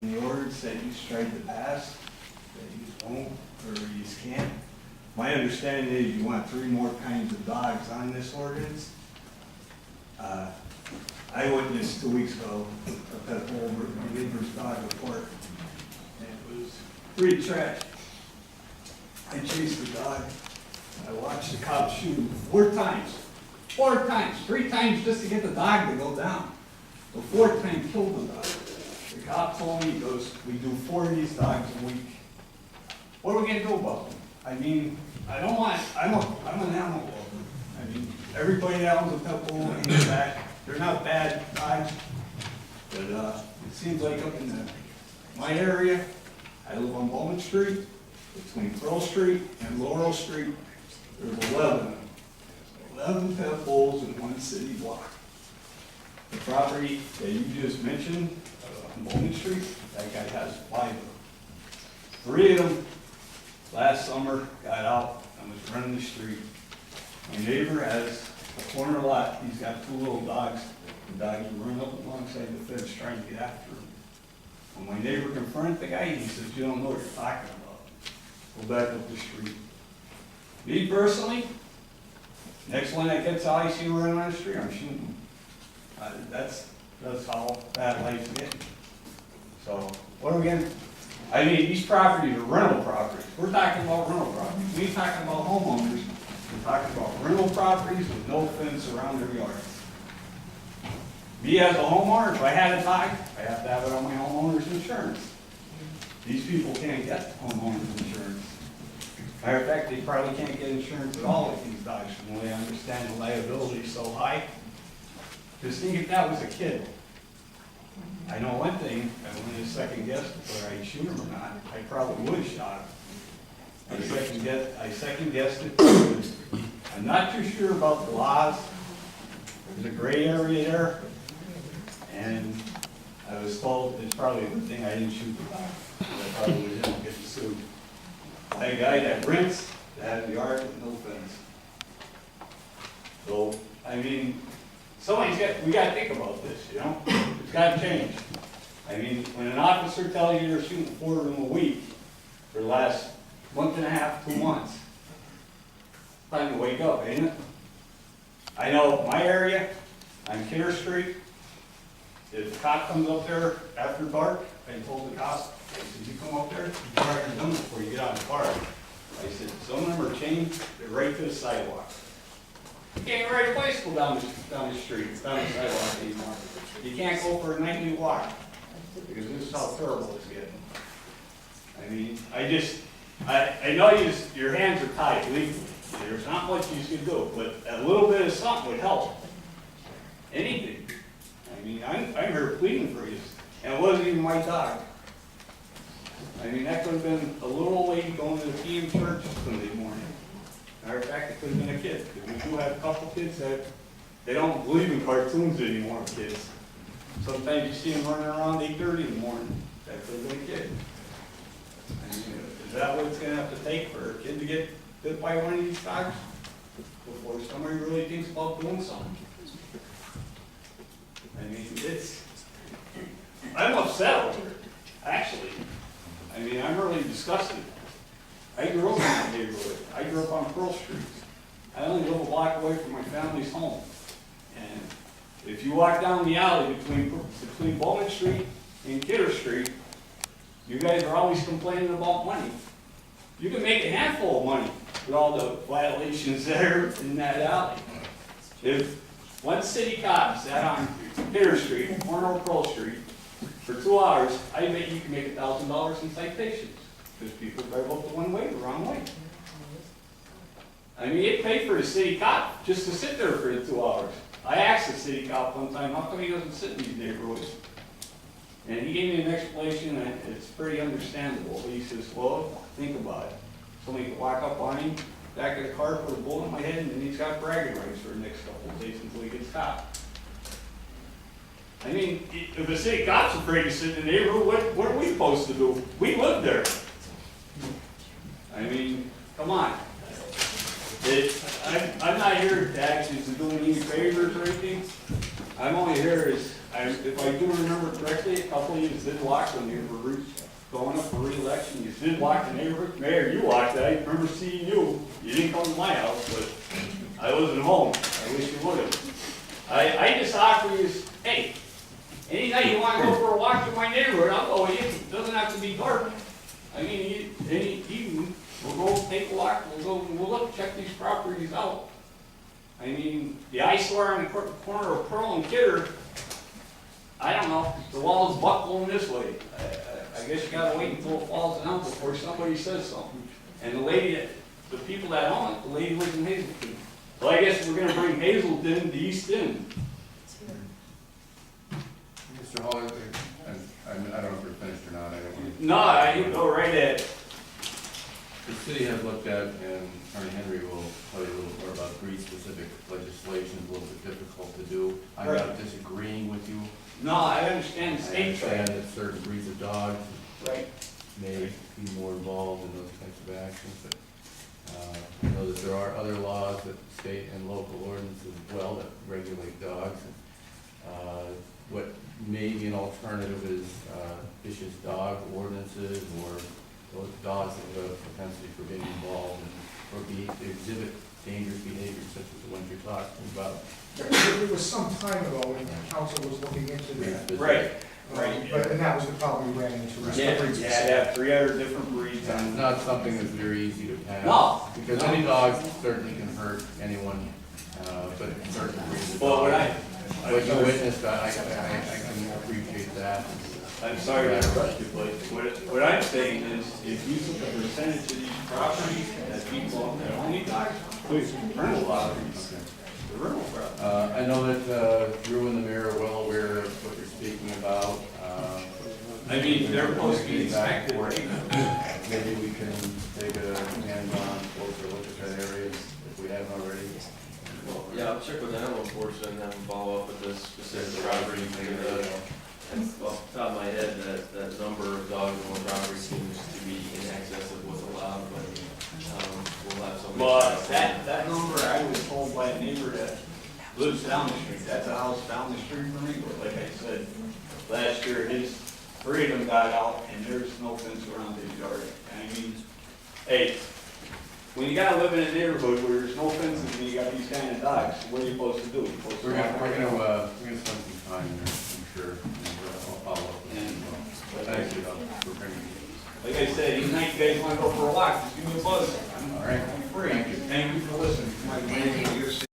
the ordinance that you tried to pass, that you won't, or you can't. My understanding is you want 3 more kinds of dogs on this ordinance. I witnessed 2 weeks ago a pet bull my neighbor's dog report, and it was pretty tragic. I chased the dog. I watched the cop shoot him 4 times. 4 times, 3 times just to get the dog to go down. The 4th time killed the dog. The cop told me, he goes, we do 4 of these dogs a week. What are we gonna do about them? I mean, I don't want, I'm an animal lover. I mean, everybody that owns a pet bull and that, they're not bad dogs. But it seems like up in my area, I live on Bowman Street, between Pearl Street and Laurel Street, there's 11 pet bulls in 1 city block. The property that you just mentioned, on Bowman Street, that guy has 5 of them. 3 of them last summer got out and was running the street. My neighbor has a corner lot, he's got 2 little dogs. The doggy run up alongside the fence trying to get after him. When my neighbor confronted the guy, he says, you don't know what you're talking about. Go back up the street. Me personally, next one that gets out, I see him running on the street, I'm shooting him. That's how bad life's getting. So, what are we gonna, I mean, these properties are rental properties. We're talking about rental properties. We ain't talking about homeowners. We're talking about rental properties with no fence around their yard. Me as a homeowner, if I had a dog, I have to have it on my homeowner's insurance. These people can't get homeowner's insurance. Matter of fact, they probably can't get insurance at all with these dogs from the way I understand the liability is so high. Just think if that was a kid. I know one thing, I went to second guess whether I'd shoot him or not. I probably would have shot him. I second guessed it because I'm not too sure about the laws. There's a gray area there. And I was told it's probably a good thing I didn't shoot the dog. I probably would have get sued. I had a guy that rents, that has a yard with no fence. So, I mean, we gotta think about this, you know? It's gotta change. I mean, when an officer tells you you're shooting 4 of them a week for the last month and a half, 2 months, time to wake up, ain't it? I know my area, on Kidder Street, if the cop comes up there after dark, I told the cop, I said, you come up there, you try your gun before you get out of the car. I said, some of them are chained, they're right to the sidewalk. You can't ride a bicycle down the street, down the sidewalk anymore. You can't go for a nightly walk, because this is how terrible it's getting. I mean, I know your hands are tied legally. There's not much you can do, but a little bit of something would help. Anything. I mean, I'm here pleading for you, and it wasn't even my dog. I mean, that could have been a little old lady going to the PM church Sunday morning. Matter of fact, it could have been a kid. We do have a couple kids that they don't believe in cartoons anymore, kids. Sometimes you see them running around 8:30 in the morning. That could have been a kid. I mean, is that what it's going to have to take for a kid to get bit by one of these dogs before somebody really thinks about doing something? I mean, I'm upset over it, actually. I mean, I'm really disgusted. I grew up in that neighborhood. I grew up on Pearl Street. I only live a block away from my family's home. And if you walk down the alley between Bowman Street and Kidder Street, you guys are always complaining about money. You can make a handful of money with all the violations there in that alley. If one city cop sat on Kidder Street, corner of Pearl Street, for 2 hours, I bet you can make $1,000 in citations. Because people drive up the one way, the wrong way. I mean, it paid for the city cop just to sit there for the 2 hours. I asked the city cop one time, how come he doesn't sit in these neighborhoods? And he gave me an explanation, and it's pretty understandable. He says, well, think about it. Somebody could walk up on him, back of the car, put a bullet in my head, and then he's got bragging rights for the next couple of days until he gets caught. I mean, if the city cop's afraid to sit in the neighborhood, what are we supposed to do? We live there. I mean, come on. I'm not here to ask you to do any favors or anything. I'm only here if I do remember correctly, a couple of you did walk when you were going up for re-election. You did walk the neighborhood. Mayor, you walked it. I remember seeing you. You didn't come to my house, but I wasn't home. I wish you would have. I just offer you, hey, any night you want to go for a walk through my neighborhood, I'll go with you. It doesn't have to be dark. I mean, any evening, we'll go take a walk. We'll look, check these properties out. I mean, the eyesore on the corner of Pearl and Kidder, I don't know, the wall's buckling this way. I guess you gotta wait until it falls down before somebody says something. And the people that own it, the lady lives in Hazelton. So I guess we're gonna bring Hazelton to East End. Mr. Hall, I don't know if you're finished or not. I don't want to. No, you go right at it. The city has looked at, and Attorney Henry will tell you a little more about breed-specific legislation, a little bit difficult to do. I'm not disagreeing with you. No, I understand the I state understand trade. that certain breeds of dogs Right. may be more involved in those types of actions, but I know that there are other laws that state and local ordinances as well that regulate dogs. What may be an alternative is vicious dog ordinances or those dogs that have a propensity for being involved or exhibit dangerous behaviors such as the ones you're talking about. It was some time ago when the council was looking into that. Right. And that was the problem we ran into. was Yeah, breeds. yeah, I have 3 other different breeds. It's not something that's very easy to pass. No. Because any dog certainly can hurt anyone, but certain breeds of Well, dogs. What you witnessed, I can appreciate that. I'm sorry to interrupt you, but what I'm saying is, if you look at the percentage of these properties that people own that only dogs, please, rental properties. The rental properties. I know that Drew and the mayor are well aware of what you're speaking about. I mean, they're supposed to be Back inspected, and forth. right? Maybe we can take a hands-on, closer look at that area if we haven't already. Yeah, I'll check with animal enforcement and have them follow up with this specific property. And off the top of my head, that number of dogs on one property seems to be in excess of what's allowed, but we'll have somebody. Well, that number, I was told by a neighbor that lives down the street, that's a house down the street from me, but like I said, last year, 3 of them got out, and there's no fence around his yard. And I mean, hey, when you gotta live in a neighborhood where there's no fences and you got these kind of dogs, what are you supposed to do? You're supposed to We're walk gonna around. spend some time there, I'm sure, and I'll follow up with you. Thank you, though, for bringing me. Like I said, even night you guys wanna go for a walk, just give me a buzz. All right.